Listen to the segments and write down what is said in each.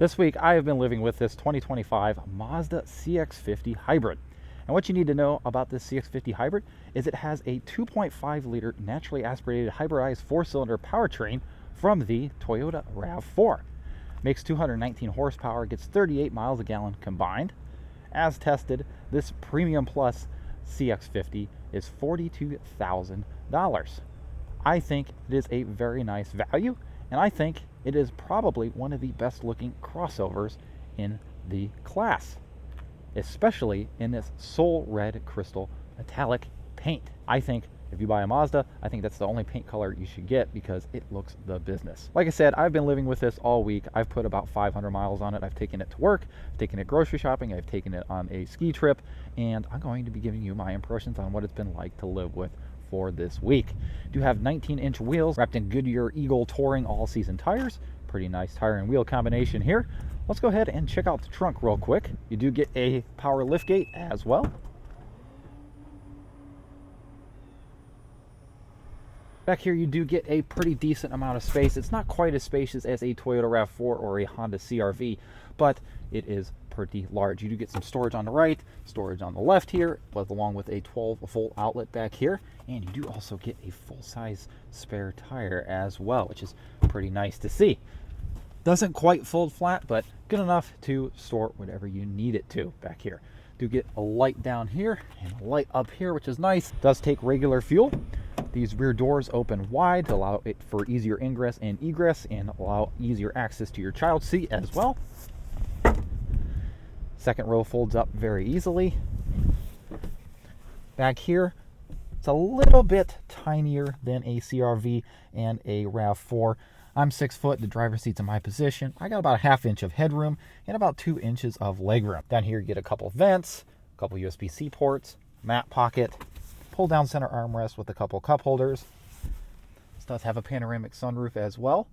This week, I have been living with this 2025 Mazda CX-50 Hybrid. And what you need to know about this CX-50 Hybrid is it has a 2.5 liter naturally aspirated hybridized 4-cylinder powertrain from the Toyota RAV4. Makes 219 horsepower, gets 38 miles a gallon combined. As tested, this Premium Plus CX-50 is $42,000. I think it is a very nice value, and I think it is probably one of the best looking crossovers in the class, especially in this Soul Red Crystal metallic paint. I think if you buy a Mazda, I think that's the only paint color you should get because it looks the business. Like I said, I've been living with this all week. I've put about 500 miles on it. I've taken it to work, I've taken it grocery shopping, I've taken it on a ski trip, and I'm going to be giving you my impressions on what it's been like to live with for this week. Do have 19-inch wheels wrapped in Goodyear Eagle Touring all-season tires. Pretty nice tire and wheel combination here. Let's go ahead and check out the trunk real quick. You do get a power liftgate as well. Back here you do get a pretty decent amount of space. It's not quite as spacious as a Toyota RAV4 or a Honda CR-V, but it is pretty large. You do get some storage on the right, storage on the left here, but along with a 12-volt outlet back here, and you do also get a full-size spare tire as well, which is pretty nice to see. Doesn't quite fold flat, but good enough to store whatever you need it to back here. Do get a light down here and a light up here, which is nice. Does take regular fuel. These rear doors open wide to allow it for easier ingress and egress and allow easier access to your child seat as well. Second row folds up very easily. Back here, it's a little bit tinier than a CR-V and a RAV4. I'm 6 foot, the driver's seat's in my position. I got about a ½ inch of headroom and about 2 inches of legroom. Down here you get a couple vents, a couple USB-C ports, mat pocket, pull down center armrest with a couple cup holders. This does have a panoramic sunroof as well.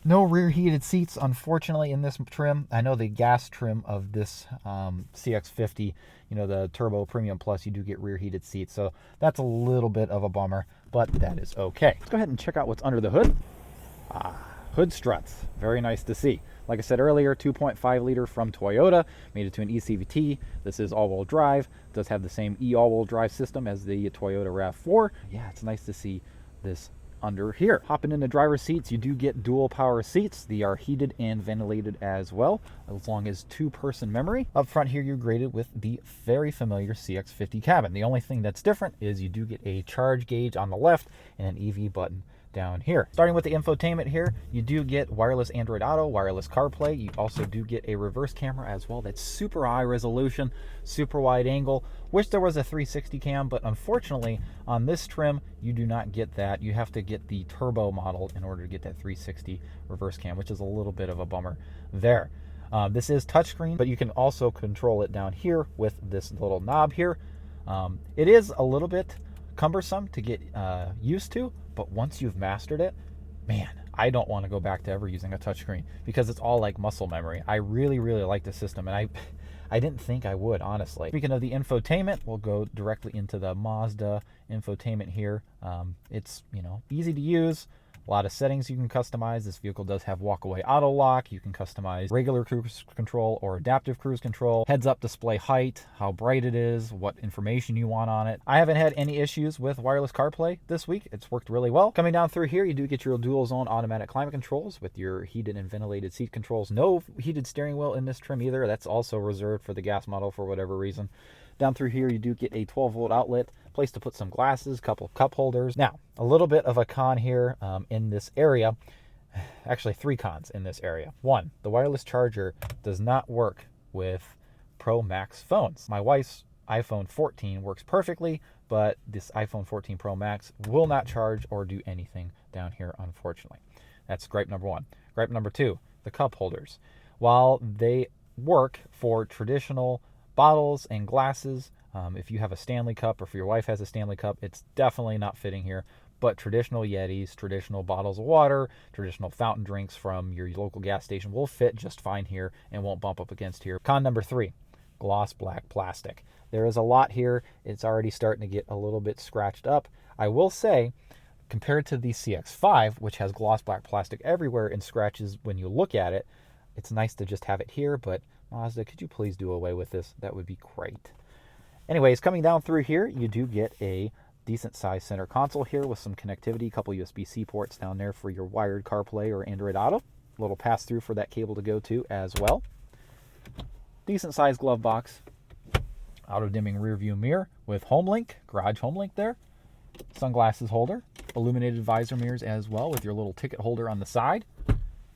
No rear heated seats, unfortunately, in this trim. I know the gas trim of this CX-50, the Turbo Premium Plus, you do get rear heated seats. So that's a little bit of a bummer, but that is okay. Let's go ahead and check out what's under the hood. Hood struts, very nice to see. Like I said earlier, 2.5 liter from Toyota, made it to an eCVT. This is all-wheel drive. It does have the same all-wheel drive system as the Toyota RAV4. Yeah, it's nice to see this under here. Hopping into driver's seats, you do get dual power seats. They are heated and ventilated as well, as long as 2-person memory. Up front here, you're graded with the very familiar CX-50 cabin. The only thing that's different is you do get a charge gauge on the left and an EV button down here. Starting with the infotainment here, you do get wireless Android Auto, wireless CarPlay. You also do get a reverse camera as well. That's super high resolution, super wide angle. Wish there was a 360 cam, but unfortunately on this trim, you do not get that. You have to get the turbo model in order to get that 360 reverse cam, which is a little bit of a bummer there. This is touchscreen, but you can also control it down here with this little knob here. It is a little bit cumbersome to get used to, but once you've mastered it, man, I don't want to go back to ever using a touchscreen because it's all like muscle memory. I really, really like the system, and I didn't think I would, honestly. Speaking of the infotainment, we'll go directly into the Mazda infotainment here. It's, easy to use. A lot of settings you can customize. This vehicle does have walkaway auto lock. You can customize regular cruise control or adaptive cruise control. Heads up display height, how bright it is, what information you want on it. I haven't had any issues with wireless CarPlay this week. It's worked really well. Coming down through here, you do get your dual zone automatic climate controls with your heated and ventilated seat controls. No heated steering wheel in this trim either. That's also reserved for the gas model for whatever reason. Down through here, you do get a 12-volt outlet, place to put some glasses, couple of cup holders. Now, a little bit of a con here in this area. Actually, 3 cons in this area. 1, the wireless charger does not work with Pro Max phones. My wife's iPhone 14 works perfectly, but this iPhone 14 Pro Max will not charge or do anything down here, unfortunately. That's gripe number 1. Gripe number 2, the cup holders. While they work for traditional bottles and glasses, if you have a Stanley Cup or if your wife has a Stanley Cup, it's definitely not fitting here. But traditional Yetis, traditional bottles of water, traditional fountain drinks from your local gas station will fit just fine here and won't bump up against here. Con number 3, gloss black plastic. There is a lot here. It's already starting to get a little bit scratched up. I will say, compared to the CX-5, which has gloss black plastic everywhere and scratches when you look at it, It's nice to just have it here, but Mazda, could you please do away with this? That would be great. Anyways, coming down through here, you do get a decent sized center console here with some connectivity, a couple USB-C ports down there for your wired CarPlay or Android Auto. A little pass-through for that cable to go to as well. Decent sized glove box. Auto-dimming rear view mirror with HomeLink, garage HomeLink there. Sunglasses holder. Illuminated visor mirrors as well with your little ticket holder on the side.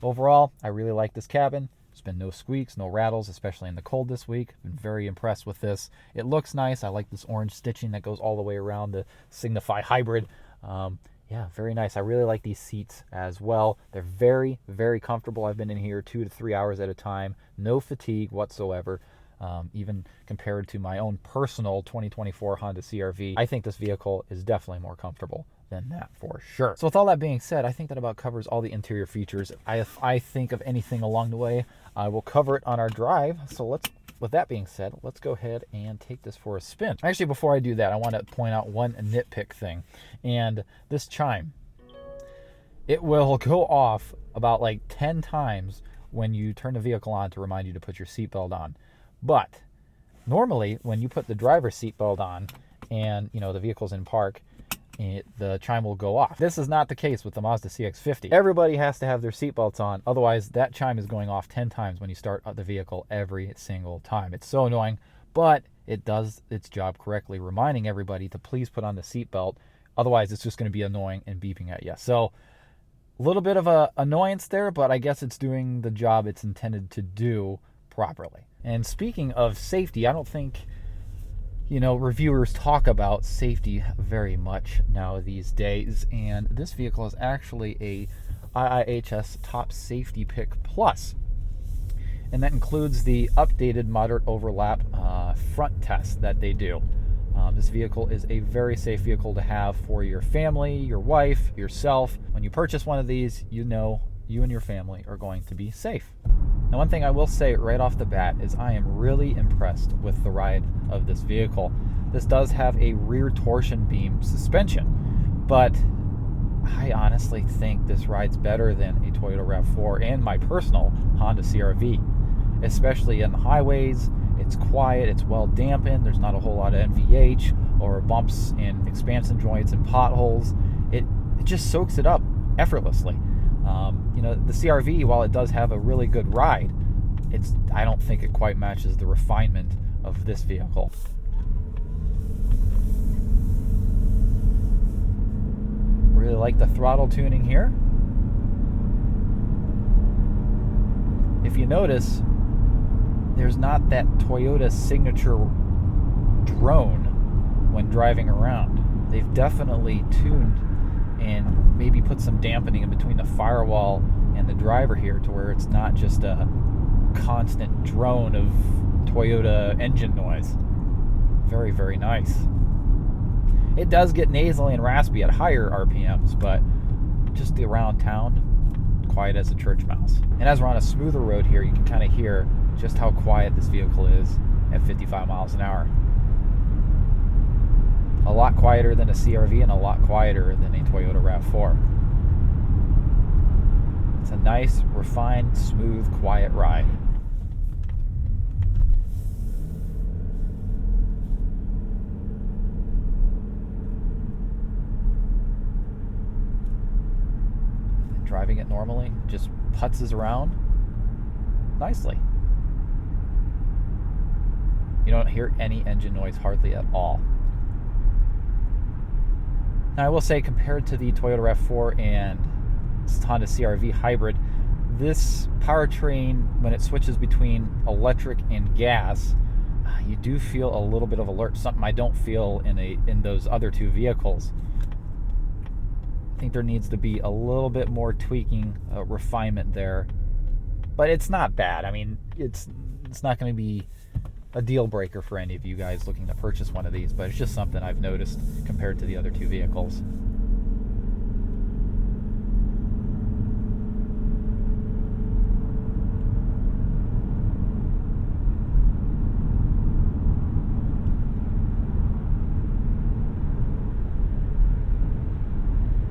Overall, I really like this cabin. There's been no squeaks, no rattles, especially in the cold this week. Been very impressed with this. It looks nice. I like this orange stitching that goes all the way around to signify hybrid. Yeah, very nice. I really like these seats as well. They're very, very comfortable. I've been in here 2 to 3 hours at a time. No fatigue whatsoever. Even compared to my own personal 2024 Honda CR-V, I think this vehicle is definitely more comfortable than that for sure. So with all that being said, I think that about covers all the interior features. If I think of anything along the way, I will cover it on our drive. So with that being said, let's go ahead and take this for a spin. Actually, before I do that, I want to point out one nitpick thing. And this chime, it will go off about like 10 times when you turn the vehicle on to remind you to put your seatbelt on. But normally when you put the driver's seatbelt on and the vehicle's in park, the chime will go off. This is not the case with the Mazda CX-50. Everybody has to have their seatbelts on, otherwise that chime is going off 10 times when you start the vehicle every single time. It's so annoying, but it does its job correctly, reminding everybody to please put on the seatbelt. Otherwise, it's just going to be annoying and beeping at you. So a little bit of a annoyance there, but I guess it's doing the job it's intended to do properly. And speaking of safety, I don't think reviewers talk about safety very much now these days, and this vehicle is actually a IIHS Top Safety Pick Plus, and that includes the updated moderate overlap front test that they do. This vehicle is a very safe vehicle to have for your family, your wife, yourself. When you purchase one of these, you and your family are going to be safe. Now, one thing I will say right off the bat is I am really impressed with the ride of this vehicle. This does have a rear torsion beam suspension, but I honestly think this rides better than a Toyota RAV4 and my personal Honda CR-V, especially in the highways. It's quiet, it's well dampened, there's not a whole lot of NVH or bumps and expansion joints and potholes. It just soaks it up effortlessly. The CR-V, while it does have a really good ride, I don't think it quite matches the refinement of this vehicle. Really like the throttle tuning here. If you notice, there's not that Toyota signature drone when driving around. They've definitely tuned and maybe put some dampening in between the firewall and the driver here to where it's not just a constant drone of Toyota engine noise. Very, very nice. It does get nasally and raspy at higher RPMs, but just around town, quiet as a church mouse. And as we're on a smoother road here, you can kind of hear just how quiet this vehicle is at 55 miles an hour. A lot quieter than a CR-V and a lot quieter than a Toyota RAV4. It's a nice, refined, smooth, quiet ride. Driving it normally just putzes around nicely. You don't hear any engine noise hardly at all. Now, I will say, compared to the Toyota RAV4 and Honda CR-V Hybrid, this powertrain, when it switches between electric and gas, you do feel a little bit of alert, something I don't feel in those other two vehicles. I think there needs to be a little bit more tweaking, refinement there, but it's not bad. I mean, it's not going to be a deal breaker for any of you guys looking to purchase one of these, but it's just something I've noticed compared to the other two vehicles.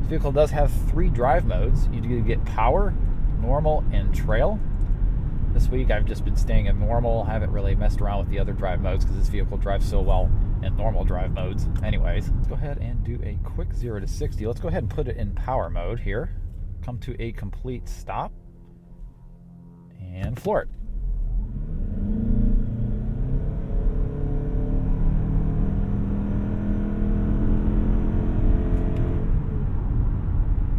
This vehicle does have 3 drive modes. You do get power, normal, and trail. This week I've just been staying in normal. I haven't really messed around with the other drive modes because this vehicle drives so well in normal drive modes. Anyways, let's go ahead and do a quick 0 to 60. Let's go ahead and put it in power mode here. Come to a complete stop and floor it.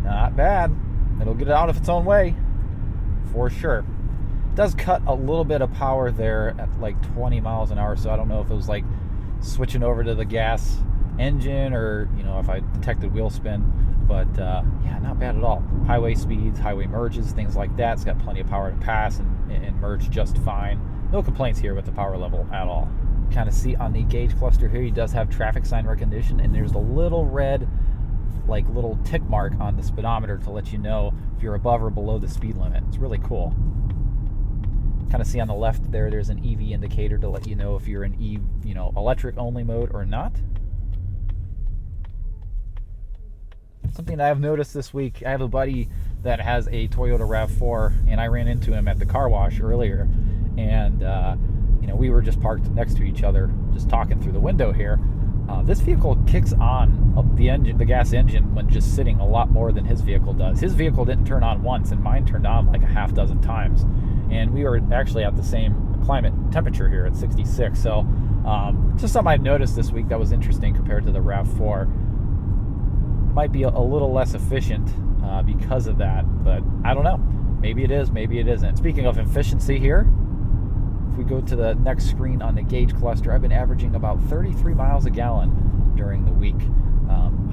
Not bad. It'll get it out of its own way for sure. It does cut a little bit of power there at like 20 miles an hour, so I don't know if it was like switching over to the gas engine or, you know, if I detected wheel spin. But yeah, not bad at all. Highway speeds, highway merges, things like that. It's got plenty of power to pass and merge just fine. No complaints here with the power level at all. Kind of see on the gauge cluster here, he does have traffic sign recognition, and there's a little red like little tick mark on the speedometer to let you know if you're above or below the speed limit. It's really cool. Kind of see on the left there, there's an EV indicator to let you know if you're in electric only mode or not. Something that I've noticed this week, I have a buddy that has a Toyota RAV4, and I ran into him at the car wash earlier, and we were just parked next to each other, just talking through the window here. This vehicle kicks on the gas engine when just sitting a lot more than his vehicle does. His vehicle didn't turn on once, and mine turned on like a half dozen times. And we were actually at the same climate temperature here at 66. So just something I noticed this week that was interesting compared to the RAV4. Might be a little less efficient because of that, but I don't know. Maybe it is, maybe it isn't. Speaking of efficiency here, if we go to the next screen on the gauge cluster, I've been averaging about 33 miles a gallon during the week.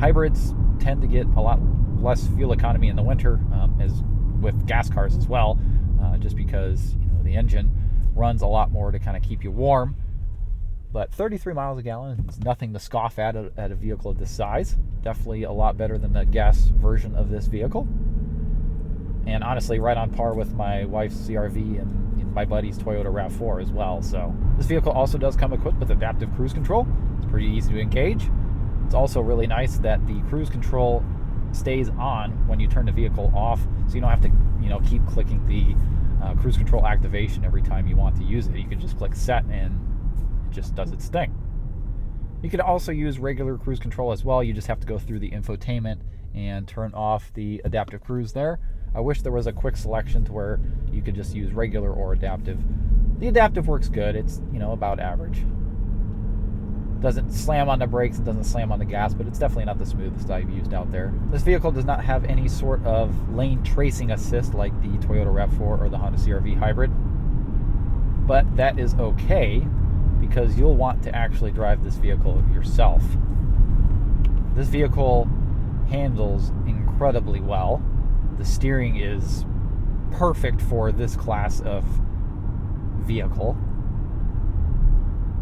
Hybrids tend to get a lot less fuel economy in the winter, as with gas cars as well, just because the engine runs a lot more to kind of keep you warm. But 33 miles a gallon is nothing to scoff at a vehicle of this size. Definitely a lot better than the gas version of this vehicle. And honestly, right on par with my wife's CR-V and my buddy's Toyota RAV4 as well. So this vehicle also does come equipped with adaptive cruise control. It's pretty easy to engage. It's also really nice that the cruise control stays on when you turn the vehicle off, so you don't have to keep clicking the cruise control activation every time you want to use it. You can just click set and just does its thing. You can also use regular cruise control as well. You just have to go through the infotainment and turn off the adaptive cruise there. I wish there was a quick selection to where you could just use regular or adaptive. The adaptive works good. It's about average. Doesn't slam on the brakes, it doesn't slam on the gas, but it's definitely not the smoothest I've used out there. This vehicle does not have any sort of lane tracing assist like the Toyota RAV4 or the Honda CR-V Hybrid, but that is okay, because you'll want to actually drive this vehicle yourself. This vehicle handles incredibly well. The steering is perfect for this class of vehicle.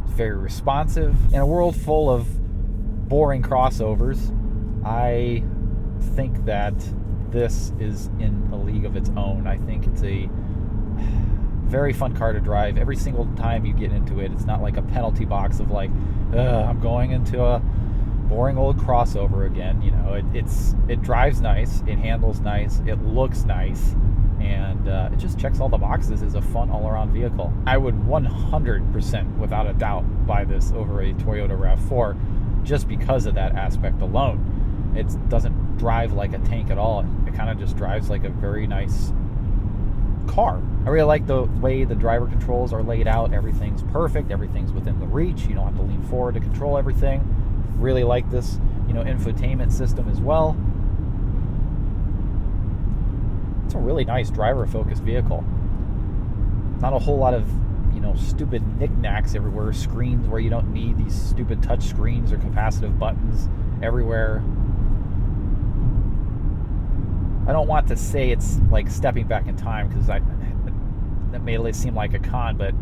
It's very responsive. In a world full of boring crossovers, I think that this is in a league of its own. I think it's a very fun car to drive. Every single time you get into it, it's not like a penalty box of like, I'm going into a boring old crossover again. It drives nice, it handles nice, it looks nice, and it just checks all the boxes. It's a fun all-around vehicle. I would 100%, without a doubt, buy this over a Toyota RAV4 just because of that aspect alone. It doesn't drive like a tank at all. It kind of just drives like a very nice car. I really like the way the driver controls are laid out. Everything's perfect. Everything's within the reach. You don't have to lean forward to control everything. Really like this, infotainment system as well. It's a really nice driver-focused vehicle. Not a whole lot of, stupid knickknacks everywhere. Screens where you don't need these stupid touch screens or capacitive buttons everywhere. I don't want to say it's like stepping back in time, because that made it seem like a con, but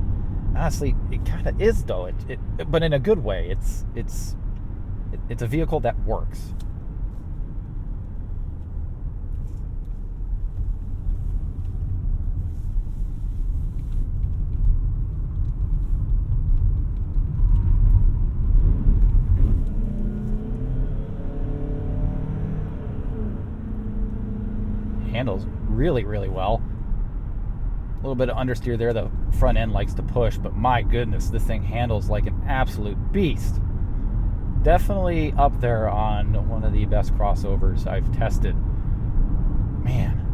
honestly, it kind of is though. But in a good way. It's a vehicle that works. Handles really, really well. A little bit of understeer there. The front end likes to push, but my goodness, this thing handles like an absolute beast. Definitely up there on one of the best crossovers I've tested. Man.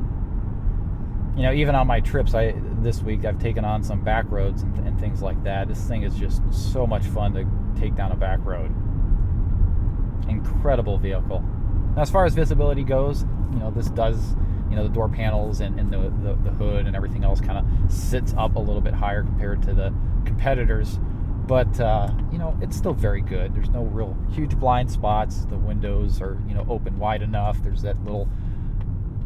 You know, even on my trips this week, I've taken on some back roads and things like that. This thing is just so much fun to take down a back road. Incredible vehicle. Now, as far as visibility goes, you know, this does, you know, the door panels and the hood and everything else kind of sits up a little bit higher compared to the competitors. But, you know, it's still very good. There's no real huge blind spots. The windows are, you know, open wide enough. There's that little,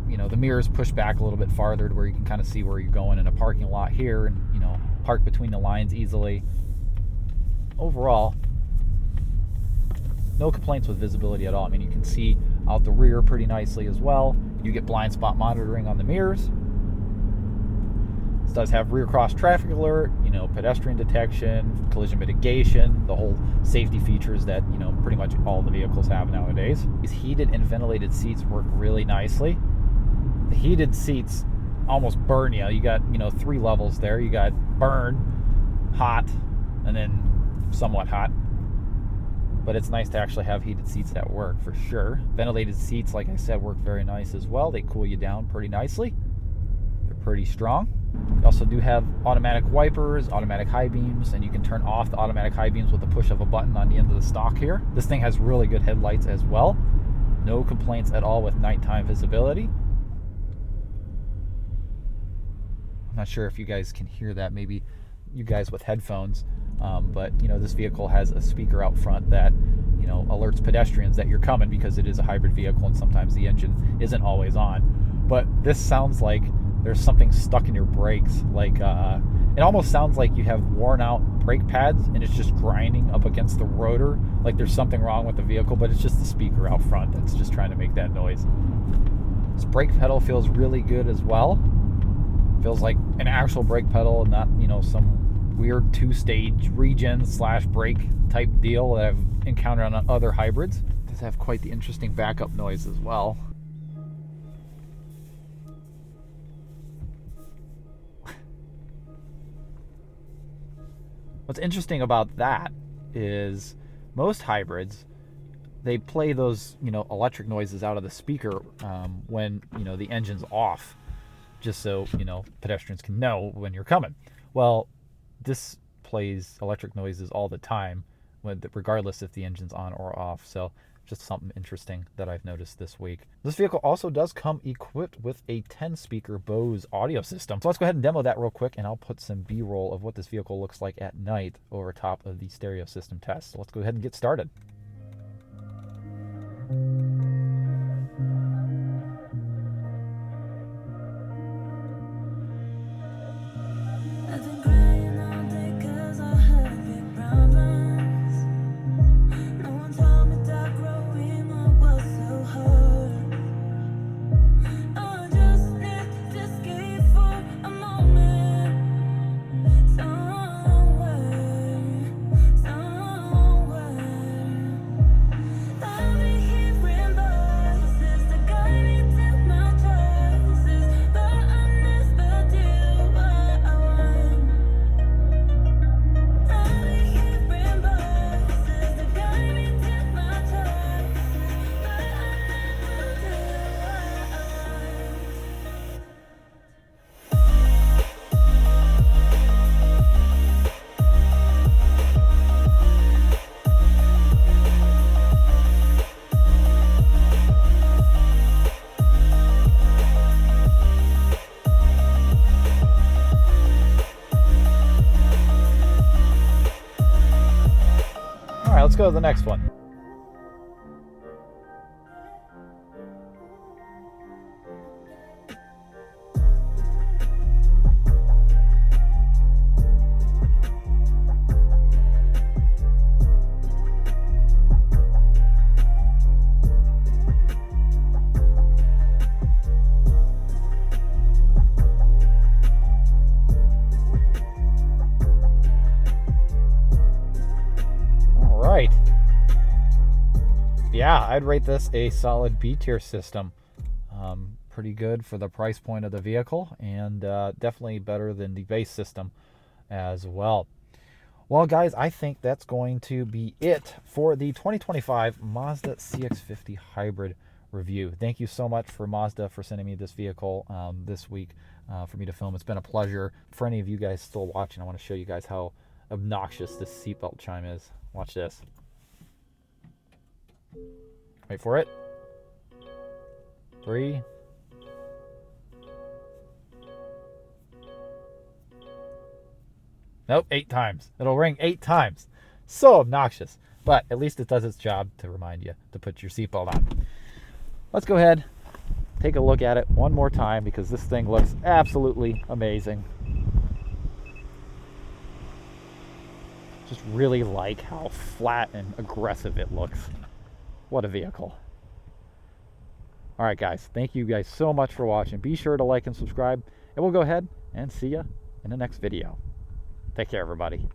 you know, the mirrors push back a little bit farther to where you can kind of see where you're going in a parking lot here and, you know, park between the lines easily. Overall, no complaints with visibility at all. I mean, you can see out the rear pretty nicely as well. You get blind spot monitoring on the mirrors. This does have rear cross traffic alert, you know, pedestrian detection, collision mitigation, the whole safety features that, you know, pretty much all the vehicles have nowadays. These heated and ventilated seats work really nicely. The heated seats almost burn you. You got, you know, 3 levels there. You got burn, hot, and then somewhat hot. But it's nice to actually have heated seats that work for sure. Ventilated seats, like I said, work very nice as well. They cool you down pretty nicely. They're pretty strong. You also do have automatic wipers, automatic high beams, and you can turn off the automatic high beams with the push of a button on the end of the stock here. This thing has really good headlights as well. No complaints at all with nighttime visibility. I'm not sure if you guys can hear that, maybe you guys with headphones, but you know, this vehicle has a speaker out front that, you know, alerts pedestrians that you're coming because it is a hybrid vehicle and sometimes the engine isn't always on. But this sounds like there's something stuck in your brakes, like it almost sounds like you have worn out brake pads and it's just grinding up against the rotor, like there's something wrong with the vehicle, but it's just the speaker out front that's just trying to make that noise. This brake pedal feels really good as well. Feels like an actual brake pedal and not, you know, some weird 2-stage regen / brake type deal that I've encountered on other hybrids. It does have quite the interesting backup noise as well. What's interesting about that is most hybrids, they play those, you know, electric noises out of the speaker when, you know, the engine's off, just so, you know, pedestrians can know when you're coming. Well, this plays electric noises all the time, regardless if the engine's on or off. So just something interesting that I've noticed this week. This vehicle also does come equipped with a 10-speaker Bose audio system. So let's go ahead and demo that real quick, and I'll put some B-roll of what this vehicle looks like at night over top of the stereo system test. So let's go ahead and get started. Let's go to the next one. Yeah, I'd rate this a solid B tier system. pretty good for the price point of the vehicle, and definitely better than the base system as well. Well, guys, I think that's going to be it for the 2025 Mazda CX-50 Hybrid review. Thank you so much for Mazda for sending me this vehicle this week for me to film. It's been a pleasure. For any of you guys still watching, I want to show you guys how obnoxious this seatbelt chime is. Watch this. Wait for it. 3. Nope, 8 times. It'll ring 8 times. So obnoxious. But at least it does its job to remind you to put your seatbelt on. Let's go ahead, take a look at it one more time because this thing looks absolutely amazing. Just really like how flat and aggressive it looks. What a vehicle. All right, guys. Thank you guys so much for watching. Be sure to like and subscribe, and we'll go ahead and see you in the next video. Take care, everybody.